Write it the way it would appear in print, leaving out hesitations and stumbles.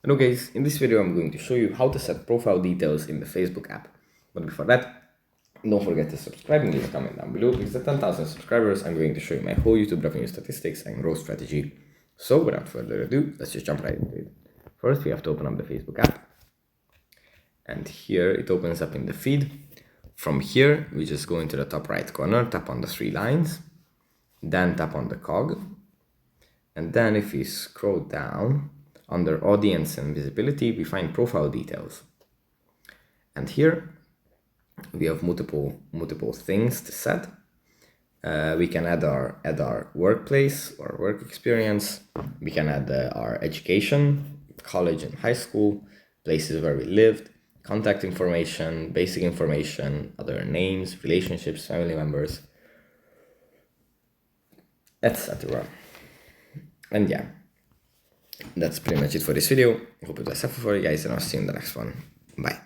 Hello guys, in this video I'm going to show you how to set profile details in the Facebook app. But before that, don't forget to subscribe and leave a comment down below, because at 10,000 subscribers I'm going to show you my whole YouTube revenue statistics and growth strategy. So without further ado, let's just jump right into it. First we have to open up the Facebook app, and here it opens up in the feed. From here we just go into the top right corner, tap on the three lines, then tap on the cog, and then if we scroll down under audience and visibility, we find profile details. And here we have multiple things to set. We can add our workplace or work experience. We can add our education, college and high school, places where we lived, contact information, basic information, other names, relationships, family members, etc. And yeah, that's pretty much it for this video. I hope it was helpful for you guys, and I'll see you in the next one. Bye.